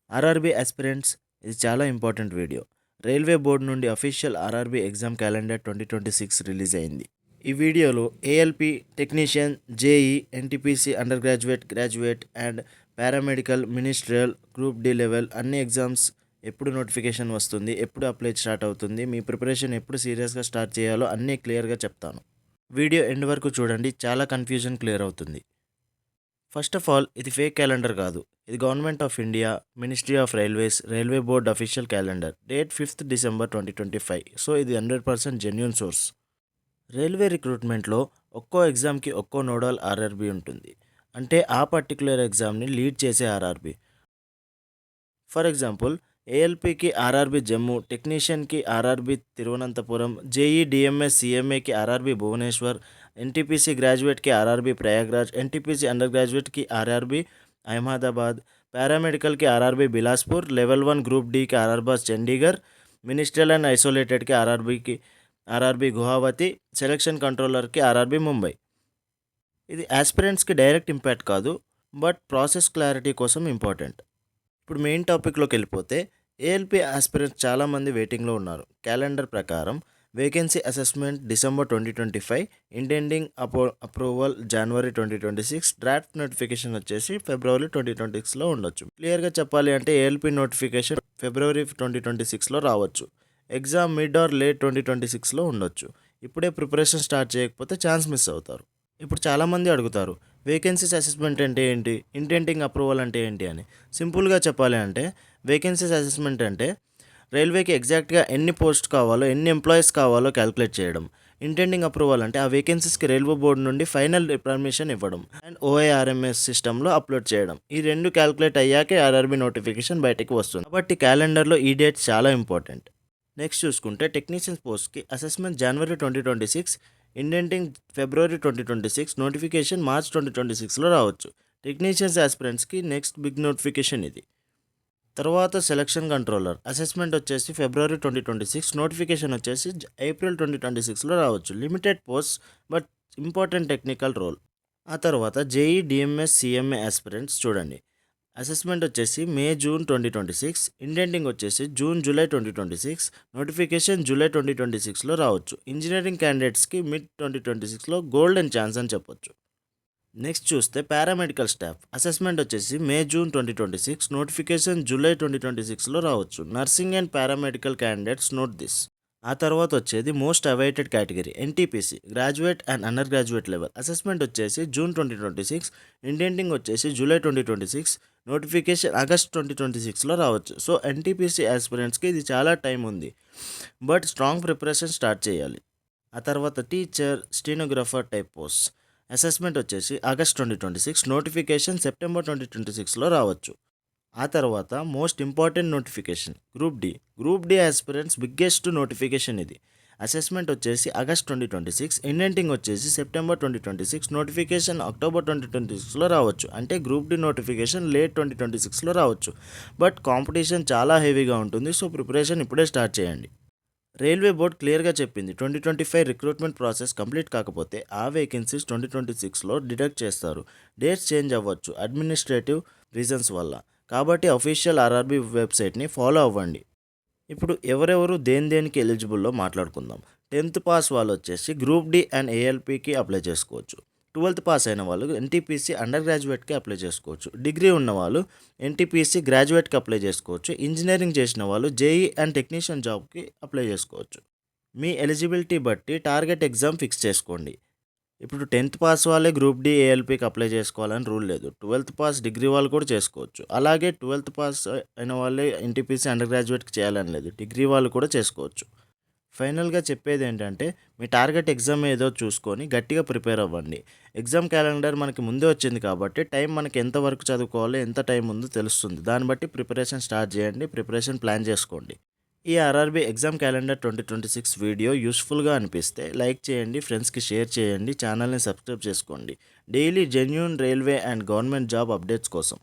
RRB aspirants, ఇది చాలా important video. Railway board నుండి official RRB exam calendar 2026 release అయింది. ఈ వీడియోలో ALP, technician, JE, NTPC undergraduate, graduate and paramedical, ministerial, group D level అన్ని exams ఎప్పుడు notification వస్తుంది, ఎప్పుడు అప్లై స్టార్ట్ అవుతుంది, మీ ప్రిపరేషన్ ఎప్పుడు సీరియస్గా స్టార్ట్ చేయాలో అన్నీ క్లియర్గా చెప్తాను. వీడియో ఎండ్ వరకు చూడండి, చాలా కన్ఫ్యూజన్ క్లియర్ అవుతుంది. ఫస్ట్ ఆఫ్ ఆల్, ఇది ఫేక్ క్యాలెండర్ కాదు. ఇది government of India, ministry of railways, railway board official calendar. Date 5th December 2025. So ఇది 100% జెన్యూన్ సోర్స్. రైల్వే రిక్రూట్మెంట్లో ఒక్కో ఎగ్జామ్కి ఒక్కో నోడల్ ఆర్ఆర్బీ ఉంటుంది. అంటే ఆ పర్టికులర్ ఎగ్జామ్ని లీడ్ చేసే ఆర్ఆర్బీ. ఫర్ ఎగ్జాంపుల్, ఏఎల్పికి ఆర్ఆర్బీ జమ్మూ, టెక్నీషియన్కి ఆర్ఆర్బీ తిరువనంతపురం, జేఈ డిఎంఎస్ సిఎంఏకి ఆర్ఆర్బీ భువనేశ్వర్, ఎన్టీపీసీ గ్రాడ్యుయేట్కి ఆర్ఆర్బీ ప్రయాగ్రాజ్, ఎన్టీపీసీ అండర్ గ్రాడ్యుయేట్కి ఆర్ఆర్బీ అహ్మదాబాద్, పారామెడికల్కి ఆర్ఆర్బీ బిలాస్పూర్, లెవెల్ 1 గ్రూప్ డీకి ఆర్ఆర్బీ చండీగఢ్, మినిస్ట్రియల్ అండ్ ఐసోలేటెడ్కి ఆర్ఆర్బీ గువాహతి, సెలక్షన్ కంట్రోలర్కి ఆర్ఆర్బీ ముంబై. ఇది ఆస్పిరెంట్స్కి డైరెక్ట్ ఇంపాక్ట్ కాదు, బట్ ప్రాసెస్ క్లారిటీ కోసం ఇంపార్టెంట్. ఇప్పుడు మెయిన్ టాపిక్లోకి వెళ్ళిపోతే, ఏఎల్పి ఆస్పిరెంట్స్ చాలామంది వెయిటింగ్లో ఉన్నారు. క్యాలెండర్ ప్రకారం vacancy assessment December 2025, intending approval January 2026, draft notification వచ్చేసి February 2026లో ఉండొచ్చు. క్లియర్గా చెప్పాలి అంటే ఏఎల్పి నోటిఫికేషన్ February 2026లో రావచ్చు. ఎగ్జామ్ మిడ్ ఆర్ లేట్ 2026లో ఉండొచ్చు. ఇప్పుడే ప్రిపరేషన్ స్టార్ట్ చేయకపోతే ఛాన్స్ మిస్ అవుతారు. ఇప్పుడు చాలామంది అడుగుతారు, వేకెన్సీస్ అసెస్మెంట్ అంటే ఏంటి, ఇంటెండింగ్ అప్రూవల్ అంటే ఏంటి అని. సింపుల్గా చెప్పాలి అంటే, వేకెన్సీస్ అసెస్మెంట్ అంటే రైల్వేకి ఎగ్జాక్ట్గా ఎన్ని పోస్ట్ కావాలో, ఎన్ని ఎంప్లాయీస్ కావాలో క్యాలిక్యులేట్ చేయడం. ఇంటెండింగ్ అప్రూవల్ అంటే ఆ వేకెన్సీస్కి రైల్వే బోర్డు నుండి ఫైనల్ పర్మిషన్ ఇవ్వడం అండ్ ఓఐఆర్ఎంఎస్ సిస్టంలో అప్లోడ్ చేయడం. ఈ రెండు క్యాలిక్యులేట్ అయ్యాకే ఆర్ఆర్బీ నోటిఫికేషన్ బయటకు వస్తుంది. కాబట్టి క్యాలెండర్లో ఈ డేట్స్ చాలా ఇంపార్టెంట్. నెక్స్ట్ చూసుకుంటే, టెక్నీషియన్స్ పోస్ట్కి assessment January 2026, indenting February 2026, notification March 2026లో రావచ్చు. టెక్నీషియన్స్ ఆస్పిరెంట్స్కి నెక్స్ట్ బిగ్ నోటిఫికేషన్ ఇది. తర్వాత సెలక్షన్ కంట్రోలర్ అసెస్మెంట్ వచ్చేసి February 2026, నోటిఫికేషన్ వచ్చేసి April 2026లో రావచ్చు. Limited post but important technical role. ఆ తర్వాత జేఈ డిఎంఎస్ సిఎంఏ ఆస్పిరెంట్స్ చూడండి. అసెస్మెంట్ వచ్చేసి May-June 2026, ఇండెంటింగ్ వచ్చేసి June-July 2026, నోటిఫికేషన్ July 2026లో రావచ్చు. ఇంజనీరింగ్ క్యాండిడేట్స్కి మిడ్ 2026లో గోల్డెన్ ఛాన్స్ అని చెప్పొచ్చు. నెక్స్ట్ చూస్తే పారామెడికల్ స్టాఫ్ అసెస్మెంట్ వచ్చేసి May-June 2026, నోటిఫికేషన్ July 2026లో రావచ్చు. Nursing and paramedical candidates note this. ఆ తర్వాత వచ్చేది most awaited category NTPC, graduate and under graduate level. Assessment వచ్చేసి June 2026, ఇండెంటింగ్ వచ్చేసి July 2026, నోటిఫికేషన్ August 2026లో రావచ్చు. సో ఎన్టీపీసీ ఆస్పిరెంట్స్కి ఇది చాలా టైం ఉంది, బట్ స్ట్రాంగ్ ప్రిపరేషన్ స్టార్ట్ చేయాలి. ఆ తర్వాత teacher, stenographer type post assessment వచ్చేసి August 2026, నోటిఫికేషన్ September 2026లో రావచ్చు. ఆ తర్వాత most important notification group D aspirants biggest notification ఇది. అసెస్మెంట్ వచ్చేసి August 2026, ఇండెంటింగ్ వచ్చేసి September 2026, నోటిఫికేషన్ October 2026లో రావచ్చు. అంటే గ్రూప్ డి నోటిఫికేషన్ లేట్ 2026లో రావచ్చు, బట్ కాంపిటీషన్ చాలా హెవీగా ఉంటుంది. సో ప్రిపరేషన్ ఇప్పుడే స్టార్ట్ చేయండి. రైల్వే బోర్డ్ క్లియర్గా చెప్పింది, 2025 రిక్రూట్మెంట్ ప్రాసెస్ కంప్లీట్ కాకపోతే ఆ వేకెన్సీస్ 2026లో డిడక్ట్ చేస్తారు. డేట్స్ చేంజ్ అవ్వచ్చు అడ్మినిస్ట్రేటివ్ రీజన్స్ వల్ల. కాబట్టి అఫీషియల్ ఆర్ఆర్బీ వెబ్సైట్ని ఫాలో అవ్వండి. ఇప్పుడు ఎవరెవరు దేనికి ఎలిజిబుల్లో మాట్లాడుకుందాం. 10th పాస్ వాళ్ళు వచ్చేసి గ్రూప్ డి అండ్ ఏఎల్పికి అప్లై చేసుకోవచ్చు. 12th పాస్ అయిన వాళ్ళు ఎన్టీపీసీ అండర్ గ్రాడ్యుయేట్కి అప్లై చేసుకోవచ్చు. డిగ్రీ ఉన్న వాళ్ళు ఎన్టీపీసీ గ్రాడ్యుయేట్కి అప్లై చేసుకోవచ్చు. ఇంజనీరింగ్ చేసిన వాళ్ళు జేఈ అండ్ టెక్నీషియన్ జాబ్కి అప్లై చేసుకోవచ్చు. మీ ఎలిజిబిలిటీ బట్టి టార్గెట్ ఎగ్జామ్ ఫిక్స్ చేసుకోండి. ఇప్పుడు 10th పాస్ వాళ్ళే గ్రూప్ డి ఏఎల్పికి అప్లై చేసుకోవాలని రూల్ లేదు. 12th పాస్ డిగ్రీ వాళ్ళు కూడా చేసుకోవచ్చు. అలాగే 12th పాస్ అయిన వాళ్ళే ఎన్టీపీసీ అండర్ గ్రాడ్యుయేట్కి చేయాలని లేదు, డిగ్రీ వాళ్ళు కూడా చేసుకోవచ్చు. ఫైనల్గా చెప్పేది ఏంటంటే, మీ టార్గెట్ ఎగ్జామ్ ఏదో చూసుకొని గట్టిగా ప్రిపేర్ అవ్వండి. ఎగ్జామ్ క్యాలెండర్ మనకి ముందే వచ్చింది కాబట్టి టైం మనకి ఎంతవరకు చదువుకోవాలో, ఎంత టైం ఉందో తెలుస్తుంది. దాన్ని బట్టి ప్రిపరేషన్ స్టార్ట్ చేయండి, ప్రిపరేషన్ ప్లాన్ చేసుకోండి. ఈ ఆర్ఆర్బీ ఎగ్జామ్ క్యాలెండర్ 2026 వీడియో యూస్ఫుల్గా అనిపిస్తే లైక్ చేయండి, ఫ్రెండ్స్కి షేర్ చేయండి, ఛానల్ని సబ్స్క్రైబ్ చేసుకోండి. Daily genuine railway and government job updates కోసం.